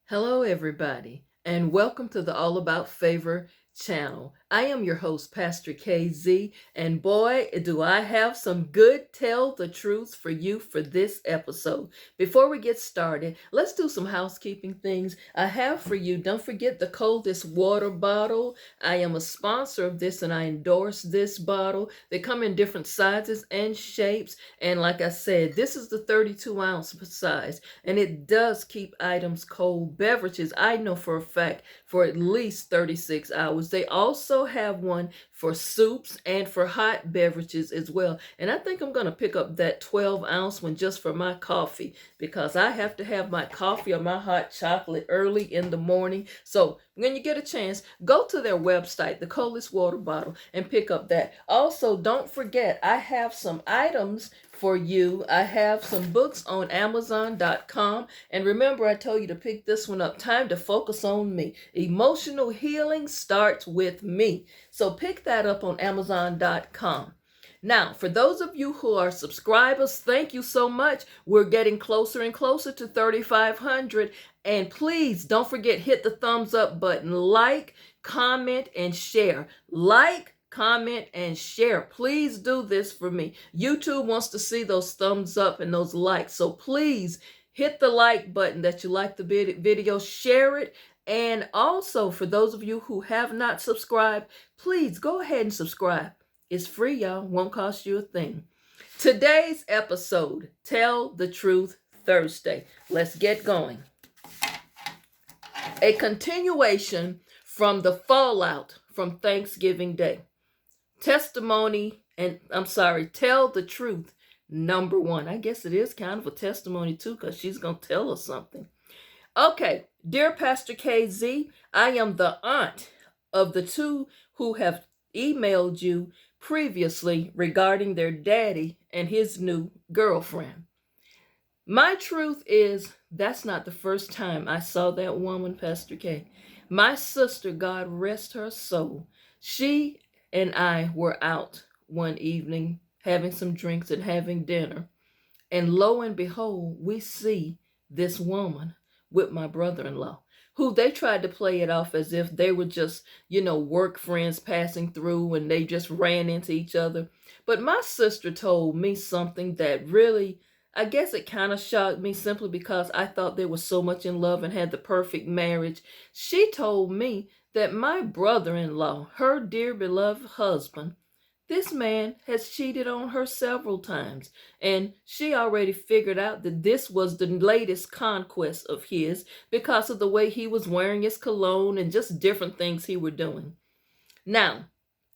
Hello, everybody, and welcome to the All About Favor channel. I am your host, Pastor KZ, and boy, do I have some good tell the truths for you for this episode. Before we get started, let's do some housekeeping things. I have for you, don't forget the coldest water bottle. I am a sponsor of this and I endorse this bottle. They come in different sizes and shapes, and like I said, this is the 32-ounce size, and it does keep items cold. Beverages, I know for a fact, for at least 36 hours. They also have one for soups and for hot beverages as well. And I think I'm going to pick up that 12-ounce one just for my coffee, because I have to have my coffee or my hot chocolate early in the morning. So when you get a chance, go to their website, the coldest water bottle, and pick up that. Also, don't forget, I have some items for you. I have some books on Amazon.com. And remember, I told you to pick this one up. Time to focus on me. Emotional healing starts with me. So pick that up on Amazon.com. Now, for those of you who are subscribers, thank you so much. We're getting closer and closer to 3,500. And please don't forget, hit the thumbs up button. Like, comment, and share. Like, comment, and share. Please do this for me. YouTube wants to see those thumbs up and those likes. So please hit the like button that you like the video, share it. And also, for those of you who have not subscribed, please go ahead and subscribe. It's free, y'all. Won't cost you a thing. Today's episode, Tell the Truth Thursday. Let's get going. A continuation from the fallout from Thanksgiving Day. Tell the truth, number one. I guess it is kind of a testimony too, because she's going to tell us something. Okay, dear Pastor KZ, I am the aunt of the two who have emailed you previously regarding their daddy and his new girlfriend. My truth is, that's not the first time I saw that woman, Pastor K. My sister, God rest her soul, she and I were out one evening having some drinks and having dinner. And lo and behold, we see this woman with my brother-in-law, who they tried to play it off as if they were just, work friends passing through and they just ran into each other. But my sister told me something that really, I guess it kind of shocked me, simply because I thought they were so much in love and had the perfect marriage. She told me that my brother-in-law, her dear beloved husband, this man has cheated on her several times, and she already figured out that this was the latest conquest of his because of the way he was wearing his cologne and just different things he were doing. Now,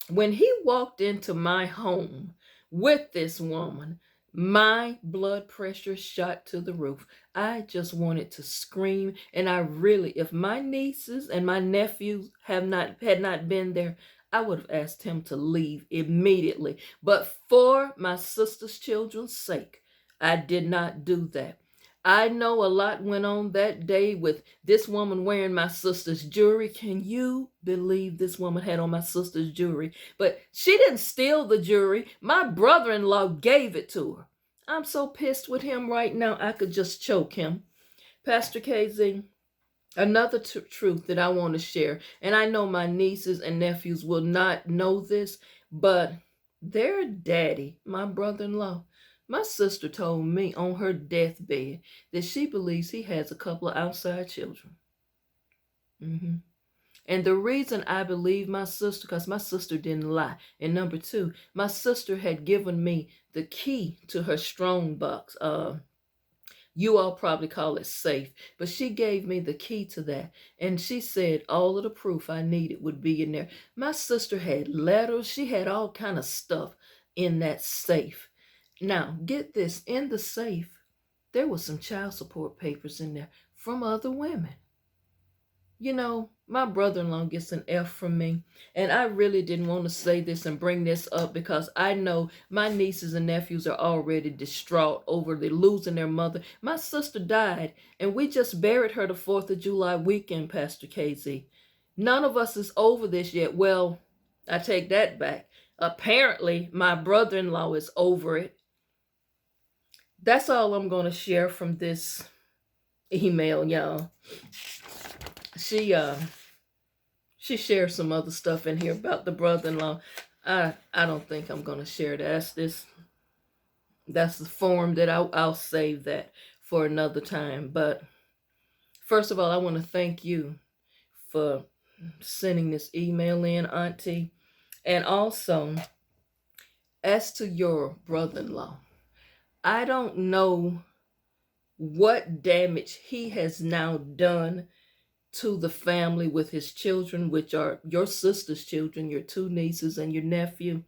when he walked into my home with this woman, my blood pressure shot to the roof. I just wanted to scream, and I really, if my nieces and my nephews had not been there, I would have asked him to leave immediately. But for my sister's children's sake, I did not do that. I know a lot went on that day with this woman wearing my sister's jewelry. Can you believe this woman had on my sister's jewelry? But she didn't steal the jewelry. My brother-in-law gave it to her. I'm so pissed with him right now, I could just choke him. Pastor KZ, another truth that I want to share, and I know my nieces and nephews will not know this, but their daddy, my brother-in-law, my sister told me on her deathbed that she believes he has a couple of outside children. And the reason I believe my sister, because my sister didn't lie. And number two, my sister had given me the key to her strong box. You all probably call it safe, but she gave me the key to that. And she said all of the proof I needed would be in there. My sister had letters. She had all kind of stuff in that safe. Now, get this, in the safe, there was some child support papers in there from other women. My brother-in-law gets an F from me, and I really didn't want to say this and bring this up because I know my nieces and nephews are already distraught over losing their mother. My sister died, and we just buried her the 4th of July weekend, Pastor KZ. None of us is over this yet. Well, I take that back. Apparently, my brother-in-law is over it. That's all I'm going to share from this email, y'all. she uh she shared some other stuff in here about the brother-in-law. I don't think I'm gonna share that. That's the form that I'll save that for another time. But first of all, I want to thank you for sending this email in, Auntie. And also, as to your brother-in-law, I don't know what damage he has now done to the family with his children, which are your sister's children, your two nieces and your nephew.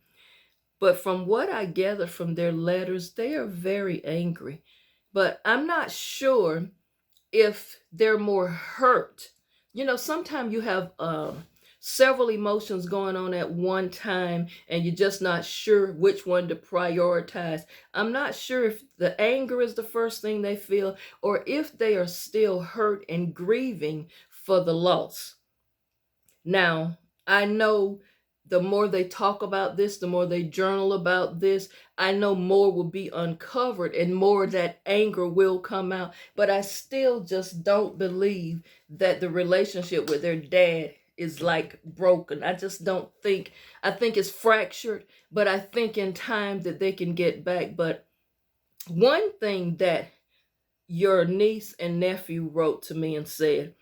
But from what I gather from their letters, they are very angry. But I'm not sure if they're more hurt. You know, sometimes you have several emotions going on at one time and you're just not sure which one to prioritize. I'm not sure if the anger is the first thing they feel or if they are still hurt and grieving for the loss. Now, I know the more they talk about this, the more they journal about this, I know more will be uncovered and more of that anger will come out. But I still just don't believe that the relationship with their dad is like broken. I just don't think, I think it's fractured, but I think in time that they can get back. But one thing that your niece and nephew wrote to me and said,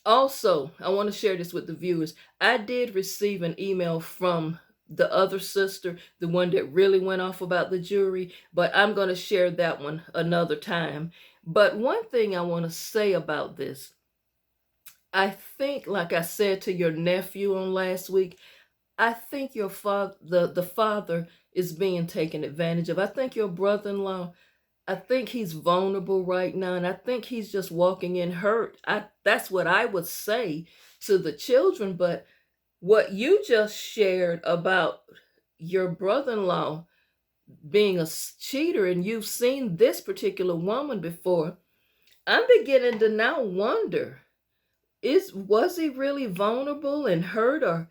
also, I want to share this with the viewers. I did receive an email from the other sister, the one that really went off about the jury, but I'm going to share that one another time. But one thing I want to say about this, I think, like I said to your nephew on last week, I think your father, the father is being taken advantage of. I think your brother-in-law, I think he's vulnerable right now, and I think he's just walking in hurt. That's what I would say to the children. But what you just shared about your brother-in-law being a cheater, and you've seen this particular woman before, I'm beginning to now wonder, was he really vulnerable and hurt, or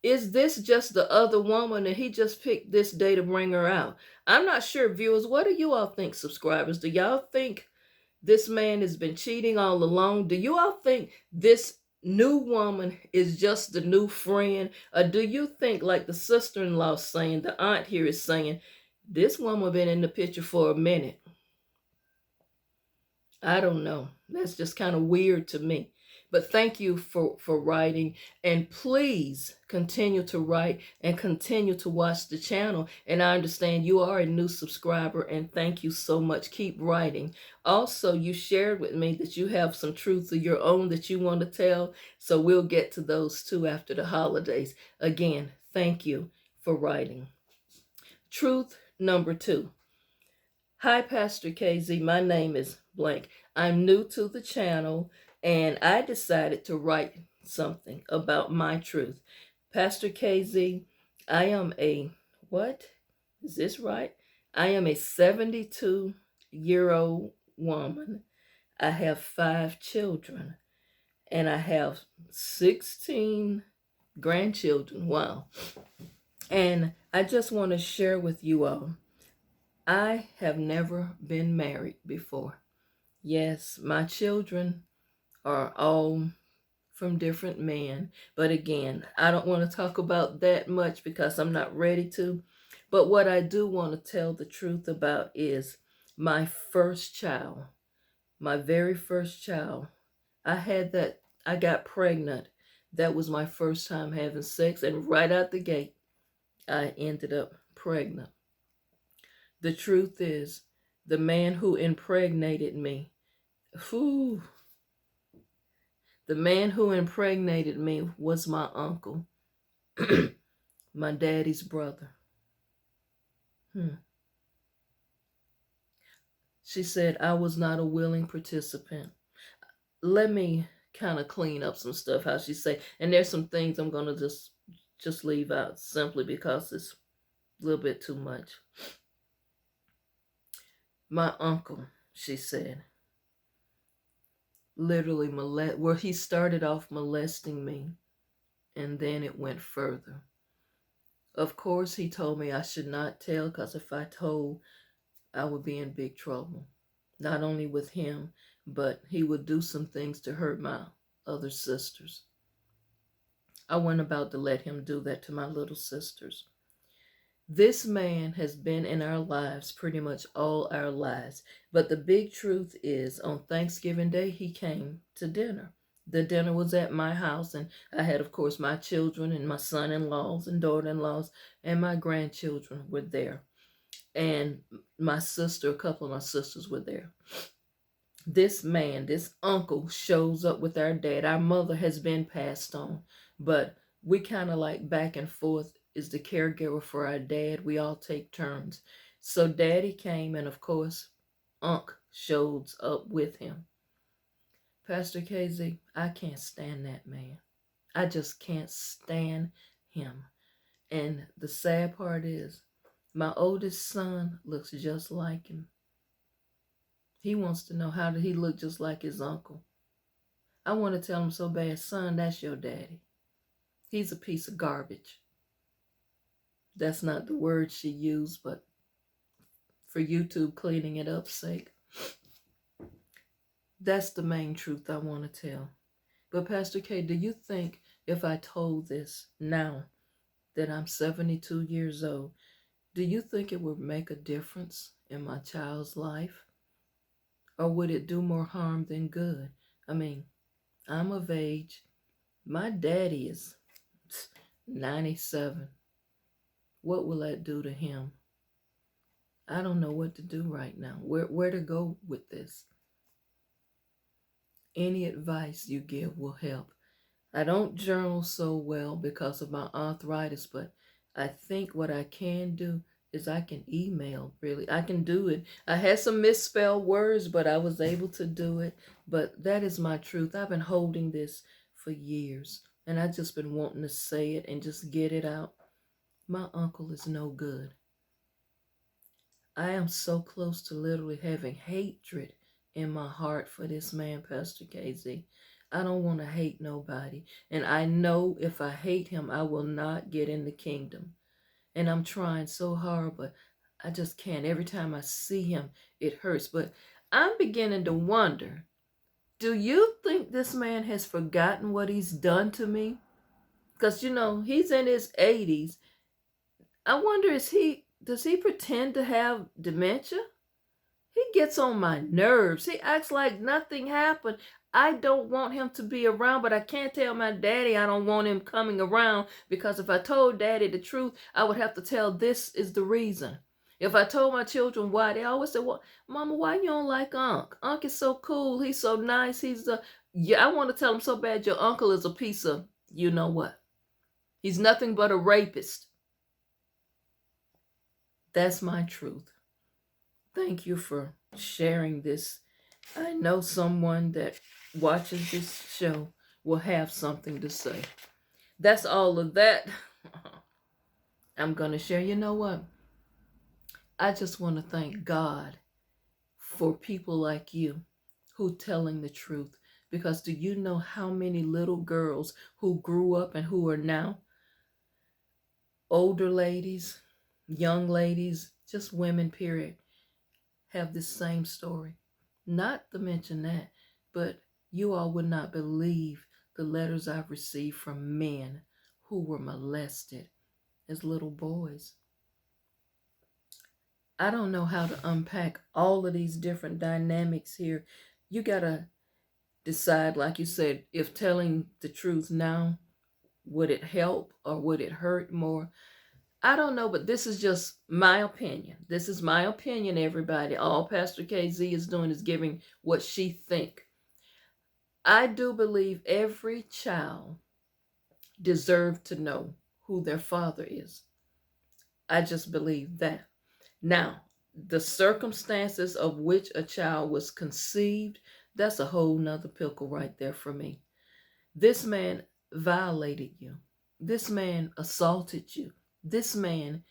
is this just the other woman and he just picked this day to bring her out? I'm not sure, viewers. What do you all think, subscribers? Do y'all think this man has been cheating all along? Do you all think this new woman is just the new friend? Or do you think, like the sister-in-law saying, the aunt here is saying, this woman been in the picture for a minute? I don't know. That's just kind of weird to me. But thank you for writing. And please continue to write and continue to watch the channel. And I understand you are a new subscriber. And thank you so much. Keep writing. Also, you shared with me that you have some truths of your own that you want to tell. So we'll get to those too after the holidays. Again, thank you for writing. Truth number 2. Hi, Pastor KZ. My name is blank. I'm new to the channel and I decided to write something about my truth. Pastor KZ, I am a, what? Is this right? I am a 72-year-old woman. I have 5 children and I have 16 grandchildren. Wow. And I just want to share with you all, I have never been married before. Yes, my children are all from different men. But again, I don't want to talk about that much because I'm not ready to. But what I do want to tell the truth about is my first child, my very first child. I got pregnant. That was my first time having sex. And right out the gate, I ended up pregnant. The truth is, the man who impregnated me, the man who impregnated me was my uncle, my daddy's brother. She said I was not a willing participant. Let me kind of clean up some stuff, how she said, and there's some things I'm going to just leave out simply because it's a little bit too much. My uncle, she said, literally where he started off molesting me, and then it went further. Of course, he told me I should not tell because if I told, I would be in big trouble. Not only with him, but he would do some things to hurt my other sisters. I wasn't about to let him do that to my little sisters. This man has been in our lives pretty much all our lives. But the big truth is, on Thanksgiving Day, he came to dinner. The dinner was at my house, and I had, of course, my children and my son-in-laws and daughter-in-laws, and my grandchildren were there. And my sister, a couple of my sisters were there. This man, this uncle, shows up with our dad. Our mother has been passed on, but we kind of like back and forth is the caregiver for our dad. We all take turns. So daddy came, and of course, Unc shows up with him. Pastor KZ, I can't stand that man. I just can't stand him. And the sad part is, my oldest son looks just like him. He wants to know, how did he look just like his uncle? I want to tell him so bad, son, that's your daddy. He's a piece of garbage. That's not the word she used, but for YouTube cleaning it up's sake, that's the main truth I want to tell. But Pastor K, do you think if I told this now that I'm 72 years old, do you think it would make a difference in my child's life? Or would it do more harm than good? I mean, I'm of age. My daddy is 97. What will that do to him? I don't know what to do right now. Where to go with this? Any advice you give will help. I don't journal so well because of my arthritis, but I think what I can do is I can email, really. I can do it. I had some misspelled words, but I was able to do it. But that is my truth. I've been holding this for years, and I've just been wanting to say it and just get it out. My uncle is no good. I am so close to literally having hatred in my heart for this man, Pastor KZ. I don't want to hate nobody. And I know if I hate him, I will not get in the kingdom. And I'm trying so hard, but I just can't. Every time I see him, it hurts. But I'm beginning to wonder, do you think this man has forgotten what he's done to me? Because, you know, he's in his 80s. I wonder, does he pretend to have dementia? He gets on my nerves. He acts like nothing happened. I don't want him to be around, but I can't tell my daddy I don't want him coming around, because if I told daddy the truth, I would have to tell this is the reason. If I told my children why, they always say, well, Mama, why you don't like Unc? Unc is so cool. He's so nice. I want to tell him so bad, your uncle is a piece of, you know what? He's nothing but a rapist. That's my truth. Thank you for sharing this. I know someone that watches this show will have something to say. That's all of that. I'm going to share. You know what? I just want to thank God for people like you who telling the truth. Because do you know how many little girls who grew up and who are now older ladies, young ladies, just women, period, have this same story? Not to mention that, but you all would not believe the letters I've received from men who were molested as little boys. I don't know how to unpack all of these different dynamics here. You got to decide, like you said, if telling the truth now, would it help or would it hurt more? I don't know, but this is just my opinion. This is my opinion, everybody. All Pastor KZ is doing is giving what she think. I do believe every child deserves to know who their father is. I just believe that. Now, the circumstances of which a child was conceived, that's a whole nother pickle right there for me. This man violated you. This man assaulted you. This man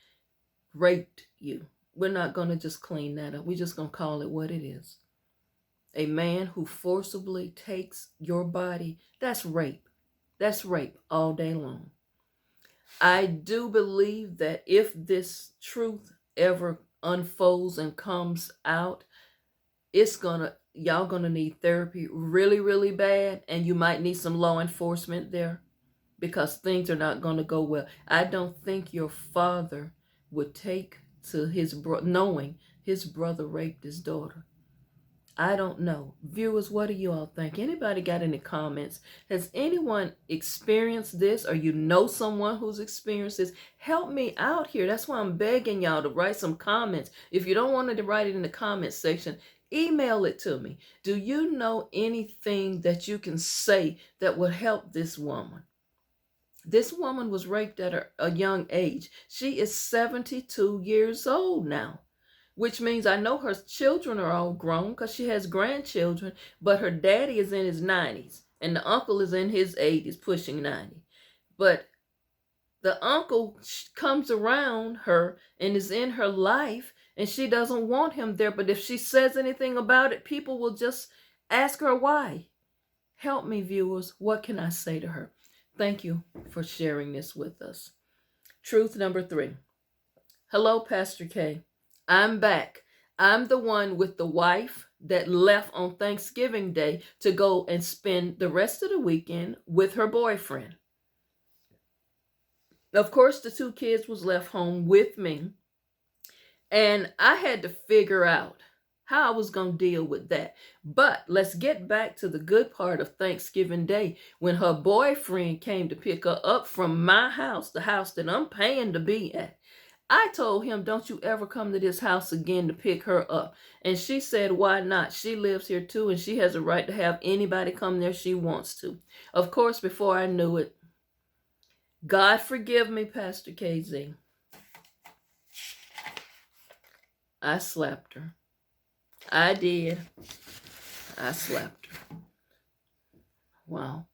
raped you. We're not going to just clean that up. We're just going to call it what it is. A man who forcibly takes your body, that's rape. That's rape all day long. I do believe that if this truth ever unfolds and comes out, it's going to y'all gonna need therapy really, really bad, and you might need some law enforcement there because things are not gonna go well. I don't think your father would take to his knowing his brother raped his daughter. I don't know. Viewers, what do you all think? Anybody got any comments? Has anyone experienced this, or you know someone who's experienced this? Help me out here. That's why I'm begging y'all to write some comments. If you don't want to write it in the comment section, email it to me. Do you know anything that you can say that would help this woman? This woman was raped at a young age. She is 72 years old now, which means I know her children are all grown because she has grandchildren, but her daddy is in his 90s and the uncle is in his 80s, pushing 90. But the uncle comes around her and is in her life, and she doesn't want him there. But if she says anything about it, people will just ask her why. Help me, viewers. What can I say to her? Thank you for sharing this with us. Truth number 3. Hello, Pastor K. I'm back. I'm the one with the wife that left on Thanksgiving Day to go and spend the rest of the weekend with her boyfriend. Of course, the 2 kids was left home with me, and I had to figure out how I was going to deal with that. But let's get back to the good part of Thanksgiving Day when her boyfriend came to pick her up from my house, the house that I'm paying to be at. I told him, don't you ever come to this house again to pick her up. And she said, why not? She lives here too, and she has a right to have anybody come there she wants to. Of course, before I knew it, God forgive me, Pastor KZ, I slapped her. I did. I slapped her. Wow.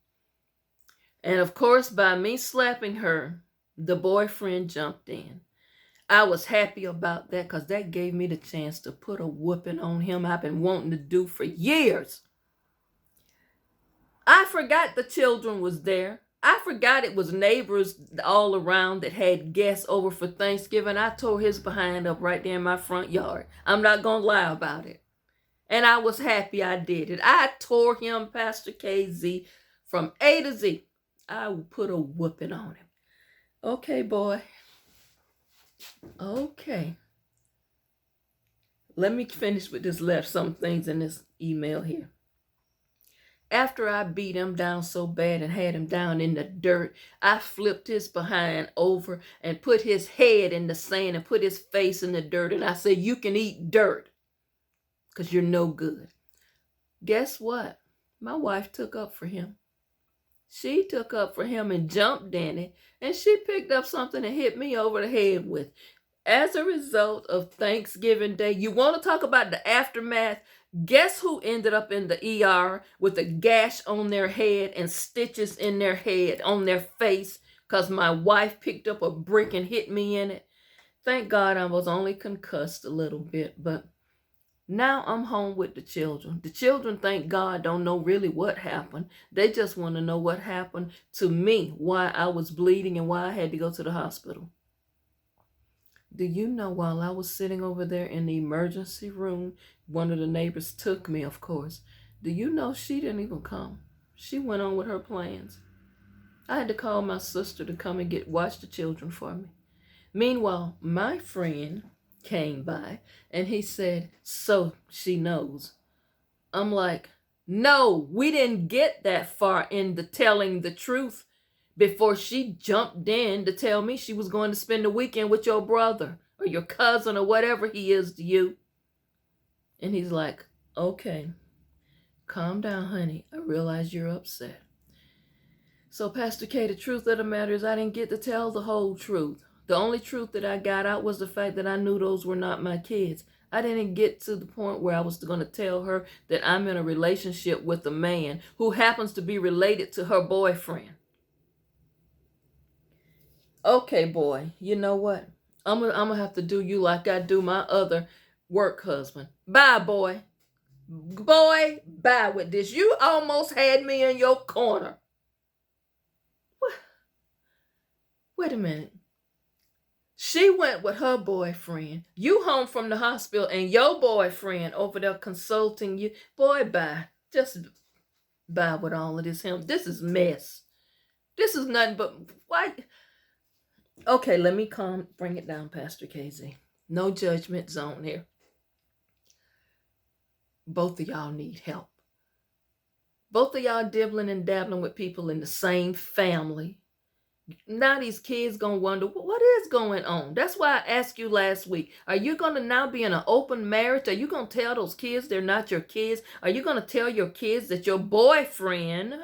And of course, by me slapping her, the boyfriend jumped in. I was happy about that because that gave me the chance to put a whooping on him I've been wanting to do for years. I forgot the children was there. I forgot it was neighbors all around that had guests over for Thanksgiving. I tore his behind up right there in my front yard. I'm not going to lie about it. And I was happy I did it. I tore him, Pastor KZ, from A to Z. I put a whooping on him. Okay, boy. Okay. Let me finish with this left some things in this email here. After I beat him down so bad and had him down in the dirt, I flipped his behind over and put his head in the sand and put his face in the dirt. And I said, you can eat dirt because you're no good. Guess what? My wife took up for him. She took up for him and jumped in it. And she picked up something and hit me over the head with. As a result of Thanksgiving Day, you want to talk about the aftermath? Guess who ended up in the ER with a gash on their head and stitches in their head, on their face, because my wife picked up a brick and hit me in it? Thank God I was only concussed a little bit, but now I'm home with the children. The children, thank God, don't know really what happened. They just want to know what happened to me, why I was bleeding and why I had to go to the hospital. Do you know, while I was sitting over there in the emergency room, one of the neighbors took me, of course. Do you know she didn't even come? She went on with her plans. I had to call my sister to come and watch the children for me. Meanwhile, my friend came by and he said, so she knows. I'm like, no, we didn't get that far into telling the truth before she jumped in to tell me she was going to spend the weekend with your brother or your cousin or whatever he is to you. And he's like, okay, calm down, honey. I realize you're upset. So, Pastor K, the truth of the matter is I didn't get to tell the whole truth. The only truth that I got out was the fact that I knew those were not my kids. I didn't get to the point where I was going to tell her that I'm in a relationship with a man who happens to be related to her boyfriend. Okay, boy, you know what? I'm gonna have to do you like I do my other work husband. Bye, boy. Boy, bye with this. You almost had me in your corner. What? Wait a minute. She went with her boyfriend. You home from the hospital and your boyfriend over there consulting you. Boy, bye. Just bye with all of this him. This is mess. This is nothing but why. Okay, let me bring it down, Pastor KZ. No judgment zone here. Both of y'all need help. Both of y'all dibbling and dabbling with people in the same family. Now these kids gonna wonder what is going on. That's why I asked you last week, are you gonna now be in an open marriage? Are you gonna tell those kids they're not your kids? Are you gonna tell your kids that your boyfriend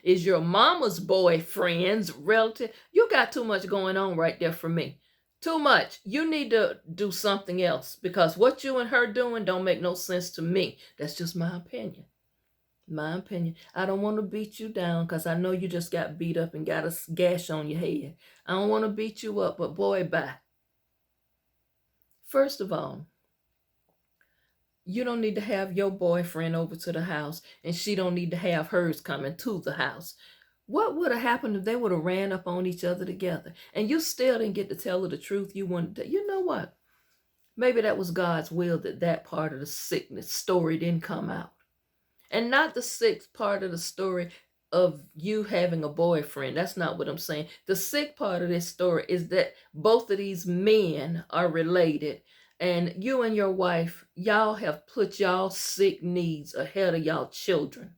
is your mama's boyfriend's relative? You got too much going on right there for me. Too much. You need to do something else, because what you and her doing don't make no sense to me. That's just my opinion. My opinion. I don't want to beat you down, because I know you just got beat up and got a gash on your head. I don't want to beat you up, but boy, bye. First of all, you don't need to have your boyfriend over to the house, and she don't need to have hers coming to the house. What would have happened if they would have ran up on each other together and you still didn't get to tell her the truth you wanted to? You know what? Maybe that was God's will that part of the sickness story didn't come out. And not the sick part of the story of you having a boyfriend. That's not what I'm saying. The sick part of this story is that both of these men are related. And you and your wife, y'all have put y'all sick needs ahead of y'all children.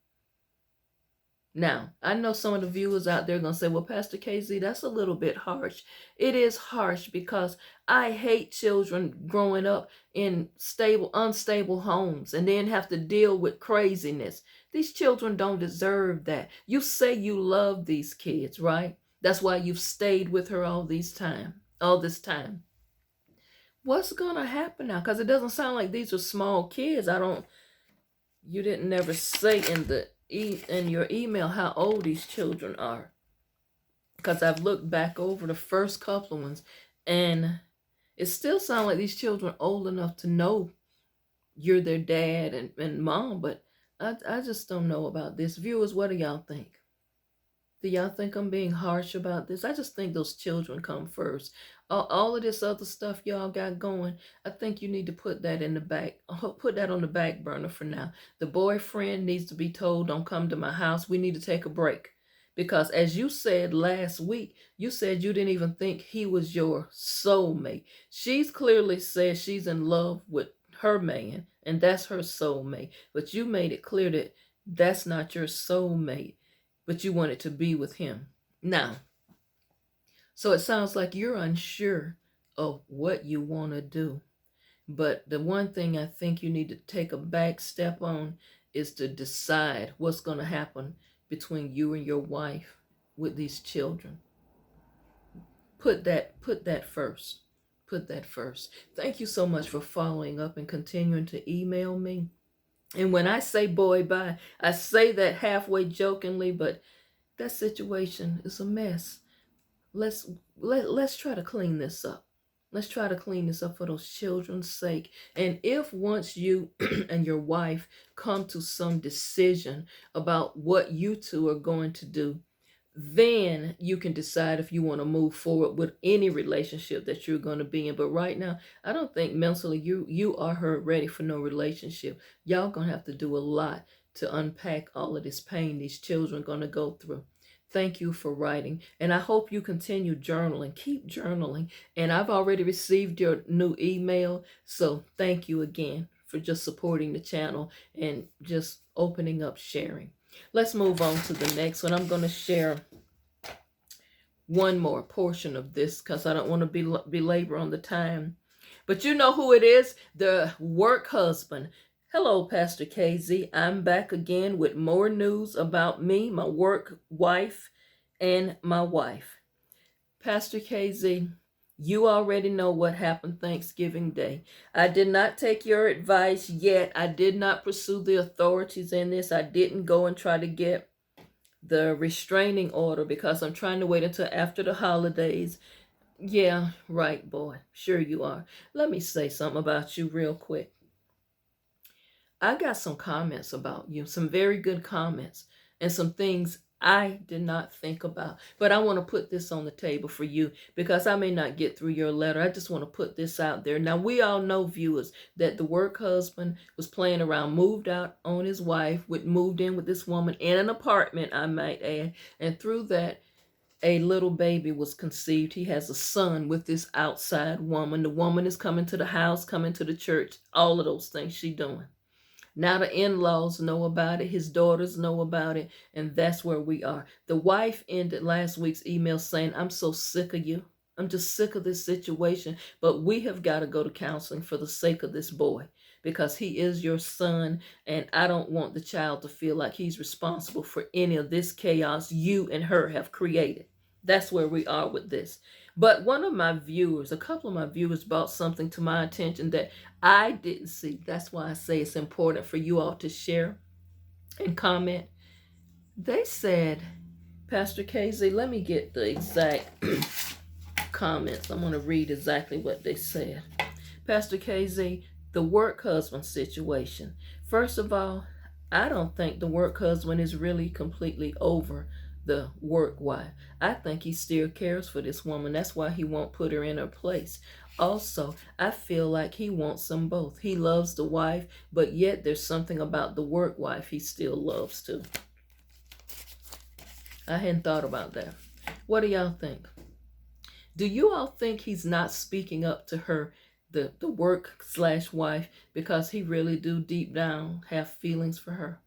Now, I know some of the viewers out there are going to say, well, Pastor KZ, that's a little bit harsh. It is harsh because I hate children growing up in unstable homes and then have to deal with craziness. These children don't deserve that. You say you love these kids, right? That's why you've stayed with her all this time. What's going to happen now? Because it doesn't sound like these are small kids. You didn't never say in your email how old these children are, because I've looked back over the first couple of ones and it still sounds like these children are old enough to know you're their dad and mom, but I just don't know about this. Viewers, what do y'all think? Do y'all think I'm being harsh about this? I just think those children come first. All of this other stuff y'all got going, I think you need to put that on the back burner for now. The boyfriend needs to be told, don't come to my house. We need to take a break. Because as you said last week, you said you didn't even think he was your soulmate. She's clearly said she's in love with her man, and that's her soulmate. But you made it clear that that's not your soulmate, but you wanted to be with him. Now, so it sounds like you're unsure of what you want to do. But the one thing I think you need to take a back step on is to decide what's going to happen between you and your wife with these children. Put that first. Put that first. Thank you so much for following up and continuing to email me. And when I say boy bye, I say that halfway jokingly, but that situation is a mess. Let's try to clean this up. Let's try to clean this up for those children's sake. And if once you and your wife come to some decision about what you two are going to do, then you can decide if you want to move forward with any relationship that you're going to be in. But right now, I don't think mentally you or her ready for no relationship. Y'all going to have to do a lot to unpack all of this pain these children are going to go through. Thank you for writing. And I hope you continue journaling. Keep journaling. And I've already received your new email. So thank you again for just supporting the channel and just opening up, sharing. Let's move on to the next one. I'm going to share one more portion of this because I don't want to belabor on the time. But you know who it is? The work husband. Hello, Pastor KZ. I'm back again with more news about me, my work wife, and my wife. Pastor KZ, you already know what happened Thanksgiving Day. I did not take your advice yet. I did not pursue the authorities in this. I didn't go and try to get the restraining order because I'm trying to wait until after the holidays. Yeah, right, boy. Sure you are. Let me say something about you real quick. I got some comments about you, some very good comments, and some things I did not think about. But I want to put this on the table for you because I may not get through your letter. I just want to put this out there. Now, we all know, viewers, that the work husband was playing around, moved out on his wife, moved in with this woman in an apartment, I might add. And through that, a little baby was conceived. He has a son with this outside woman. The woman is coming to the house, coming to the church, all of those things she doing. Now the in-laws know about it. His daughters know about it. And that's where we are. The wife ended last week's email saying, I'm so sick of you. I'm just sick of this situation. But we have got to go to counseling for the sake of this boy, because he is your son. And I don't want the child to feel like he's responsible for any of this chaos you and her have created. That's where we are with this. But one of my viewers, a couple of my viewers brought something to my attention that I didn't see. That's why I say it's important for you all to share and comment. They said, Pastor KZ, let me get the exact comments. I'm going to read exactly what they said. Pastor KZ, the work husband situation. First of all, I don't think the work husband is really completely over the work wife. I think he still cares for this woman. That's why he won't put her in her place. Also, I feel like he wants them both. He loves the wife, but yet there's something about the work wife he still loves too. I hadn't thought about that. What do y'all think? Do you all think he's not speaking up to her, the work/wife, because he really do deep down have feelings for her?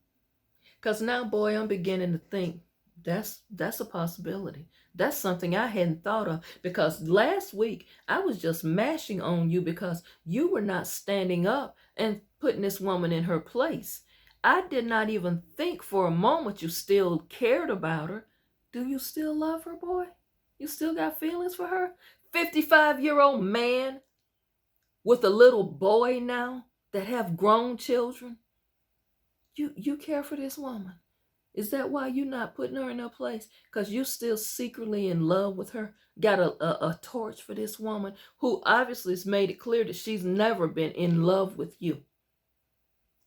Because now, boy, I'm beginning to think that's a possibility. That's something I hadn't thought of, because last week I was just mashing on you because you were not standing up and putting this woman in her place. I did not even think for a moment you still cared about her. Do you still love her, boy? You still got feelings for her? 55-year-old man with a little boy now that have grown children. You care for this woman. Is that why you're not putting her in her place? Because you're still secretly in love with her? Got a torch for this woman who obviously has made it clear that she's never been in love with you.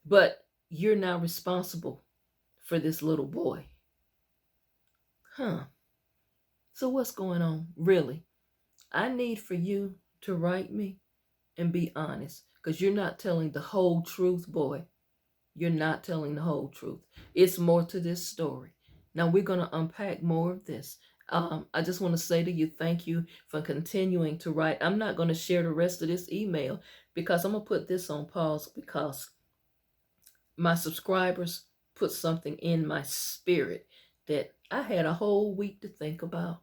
But you're now responsible for this little boy. Huh. So what's going on, really? I need for you to write me and be honest, because you're not telling the whole truth, boy. You're not telling the whole truth. It's more to this story. Now we're going to unpack more of this. I just want to say to you, thank you for continuing to write. I'm not going to share the rest of this email because I'm going to put this on pause, because my subscribers put something in my spirit that I had a whole week to think about.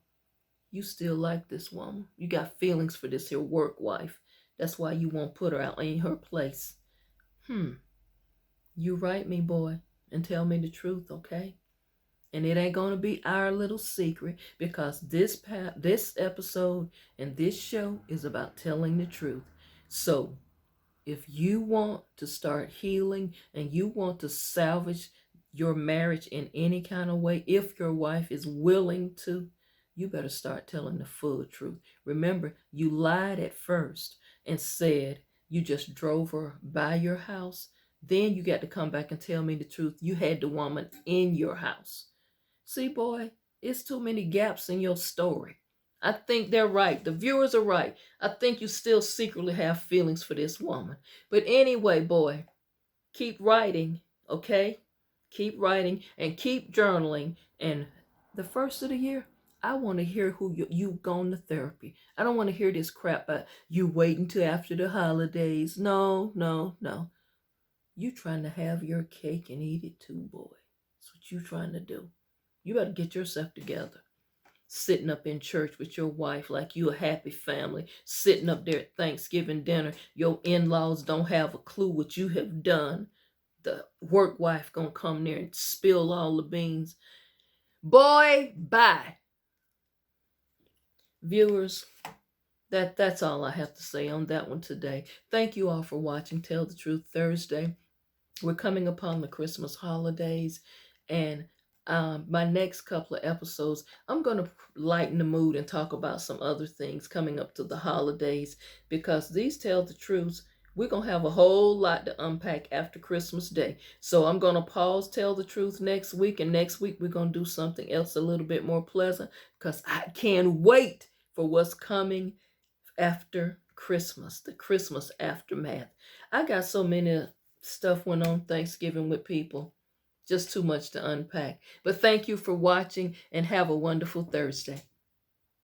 You still like this woman. You got feelings for this here work wife. That's why you won't put her out in her place. You write me, boy, and tell me the truth, okay? And it ain't going to be our little secret, because this episode and this show is about telling the truth. So if you want to start healing and you want to salvage your marriage in any kind of way, if your wife is willing to, you better start telling the full truth. Remember, you lied at first and said you just drove her by your house. Then you got to come back and tell me the truth. You had the woman in your house. See, boy, it's too many gaps in your story. I think they're right. The viewers are right. I think you still secretly have feelings for this woman. But anyway, boy, keep writing, okay? Keep writing and keep journaling. And the first of the year, I want to hear who you've gone to therapy. I don't want to hear this crap about you waiting till after the holidays. No. You trying to have your cake and eat it too, boy. That's what you trying to do. You better get yourself together. Sitting up in church with your wife like you a happy family. Sitting up there at Thanksgiving dinner. Your in-laws don't have a clue what you have done. The work wife gonna come there and spill all the beans. Boy, bye. Viewers, that's all I have to say on that one today. Thank you all for watching Tell the Truth Thursday. We're coming upon the Christmas holidays, and my next couple of episodes, I'm going to lighten the mood and talk about some other things coming up to the holidays, because these Tell the Truths We're going to have a whole lot to unpack after Christmas Day. So I'm going to pause, tell the truth next week. And next week, we're going to do something else a little bit more pleasant because I can't wait for what's coming after Christmas, the Christmas aftermath. I got so many stuff went on Thanksgiving with people. Just too much to unpack. But thank you for watching and have a wonderful Thursday.